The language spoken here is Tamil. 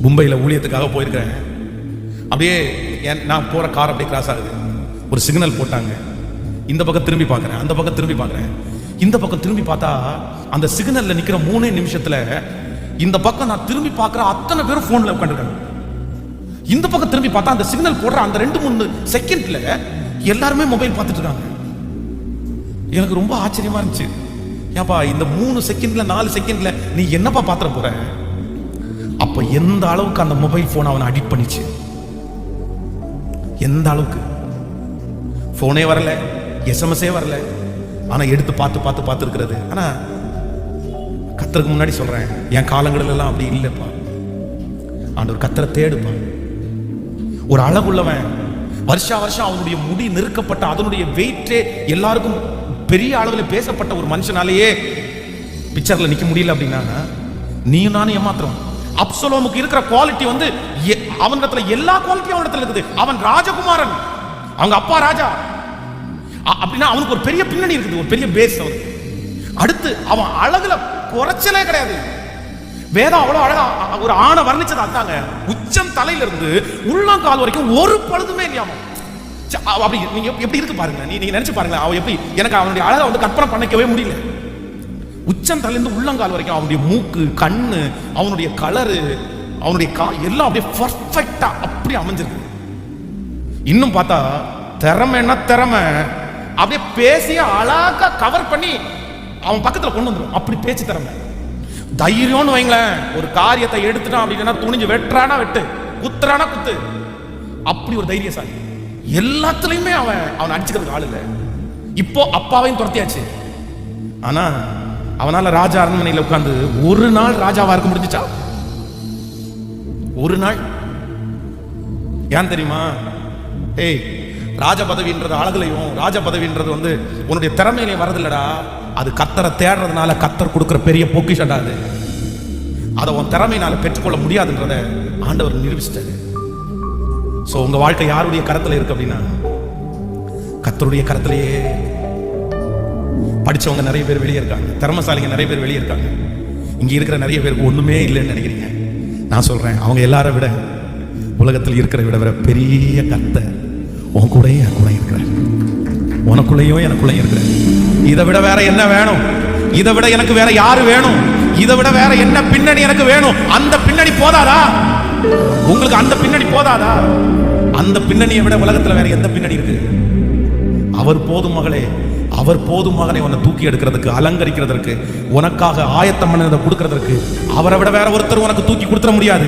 மும்பையில் ஊழியத்துக்காக போயிருக்கிறேன். அப்படியே நான் போகிற கார் அப்படியே கிராஸ் ஆகுது. ஒரு சிக்னல் போட்டாங்க. இந்த பக்கம் திரும்பி பார்க்குறேன், அந்த பக்கம் திரும்பி பார்க்குறேன். இந்த பக்கம் திரும்பி பார்த்தா அந்த சிக்னலில் நிற்கிற 3 நிமிஷத்தில் இந்த பக்கம் நான் திரும்பி பார்க்குற அத்தனை பேரும் ஃபோனில் உட்காந்துருக்காங்க. இந்த பக்கம் திரும்பி பார்த்தா அந்த சிக்னல் போடுற அந்த 2-3 செகண்ட்ல எல்லாருமே மொபைல் பார்த்துட்டு இருக்காங்க. எனக்கு ரொம்ப ஆச்சரியமா இருந்துச்சு. ஏப்பா இந்த 3 செகண்ட்ல 4 செகண்ட்ல நீ என்னப்பா பாத்திர போற? அப்ப எந்த அளவுக்கு அந்த மொபைல் போன் அவனை அடிக்ட் பண்ணிச்சு, எந்த அளவுக்கு. போனே வரல, எஸ்எம்எஸ்ஸே வரல, ஆனா எடுத்து பார்த்து பார்த்து பார்த்து இருக்கிறது. ஆனா கத்தருக்கு முன்னாடி சொல்றேன், என் காலங்களில் எல்லாம் அப்படி இல்லைப்பா. ஆண்டவர் கத்தரை தேடுப்பா. ஒரு அழகுள்ளவன் வருஷா வருஷம் அவனுடைய முடி நெருக்கப்பட்ட அதனுடைய வெயிட்டே எல்லாருக்கும் பெரிய அளவில் பேசப்பட்ட ஒரு மனுஷனாலேயே பிக்சர்ல நிக்க முடியல அப்படின்னா நீயும் நானும் ஏமாத்திரம். அப்சலோமுக்கு இருக்கிற குவாலிட்டி வந்து அவனிடத்துல எல்லா குவாலிட்டியும் அவனிடத்துல இருக்குது. அவன் ராஜகுமாரன், அவங்க அப்பா ராஜா அப்படின்னா அவனுக்கு ஒரு பெரிய பின்னணி இருக்குது, ஒரு பெரிய பேஸ். அவன் அடுத்து அவன் அழகுல குறைச்சலே கிடையாது. வேதம் அவ்வளவு அழகா ஒரு ஆணை வர்ணிச்சது அதாங்க. உச்சம் தலையில இருந்து உள்ளங்கால் வரைக்கும் ஒரு பழுதுமே இல்லையாம. அப்படி நீங்க எப்படி இருக்கு பாருங்க, நீங்க நினைச்சு பாருங்க. அவன் எப்படி, எனக்கு அவனுடைய அழகை வந்து கற்பனை பண்ணிக்கவே முடியல. உச்சம் தலையிலிருந்து உள்ளங்கால் வரைக்கும் அவனுடைய மூக்கு, கண்ணு, அவனுடைய கலரு, அவனுடைய எல்லாம் அப்படியே பர்ஃபெக்டா அப்படி அமைஞ்சிருக்கு. இன்னும் பார்த்தா திறமைன்னா திறமை, அப்படியே பேசிய அழகா கவர் பண்ணி அவன் பக்கத்துல கொண்டு வந்துடும். அப்படி பேச்சு திறமை. தைரியம்னு வைங்களேன், ஒரு காரியத்தை எடுத்துட்டான் அப்படின்னா துணிஞ்சு வெட்டுறானா வெட்டு, குத்துறானா குத்து, அப்படி ஒரு தைரியசாலி. எல்லாத்துலயுமே அவன் அடிச்சுக்கிறதுக்கு ஆள் இல்லை. இப்போ அப்பாவையும் துரத்தியாச்சு. ஆனா அவனால ராஜா அரண்மனையில் உட்கார்ந்து ஒரு நாள் ராஜாவா இருக்க முடிஞ்சுச்சா? ஒரு நாள். ஏன் தெரியுமா? ஏய், ராஜ பதவின்றது அழகுலையும், ராஜ பதவின்றது வந்து உன்னுடைய திறமையிலையும் வரதில்லடா. அது கத்தரை தேடுறதுனால கத்தர் கொடுக்கிற பெரிய பொக்கிஷடா. அது அதை உன் திறமையினால பெற்றுக்கொள்ள முடியாதுன்றத ஆண்டவர் நிரூபிச்சிட்டாரு. சோ உங்க வாழ்க்கை யாருடைய கரத்துல இருக்கு அப்படின்னா கத்தருடைய கரத்திலேயே. படிச்சவங்க நிறைய பேர் வெளியே இருக்காங்க, திறமசாலிங்க நிறைய பேர் வெளியே இருக்காங்க. இங்க இருக்கிற நிறைய பேருக்கு ஒண்ணுமே இல்லைன்னு நினைக்கிறீங்க. நான் சொல்றேன், அவங்க எல்லாரை விட உலகத்தில் இருக்கிற விட பெரிய கர்த்தர் உன் கூடயும் என் கூட இருக்கிறார். உனக்குள்ளேயும் எனக்குள்ளேயும் இருக்கிறார். இதை விட வேற என்ன வேணும்? இதை விட எனக்கு வேற யாரு வேணும்? இதை விட வேற என்ன பின்னணி எனக்கு வேணும்? அந்த பின்னணி போதாதா உங்களுக்கு? அந்த பின்னணி போதாதா? அந்த பின்னணியை விட உலகத்துல வேற எந்த பின்னணி இருக்கு? அவர் போதும் மகளே, அவர் போதும் மகனை உன்னை தூக்கி எடுக்கிறதுக்கு, அலங்கரிக்கிறதற்கு, உனக்காக ஆயத்தம் பண்ணதை கொடுக்கிறதற்கு அவரை விட வேற ஒருத்தர் உனக்கு தூக்கி கொடுத்துட முடியாது.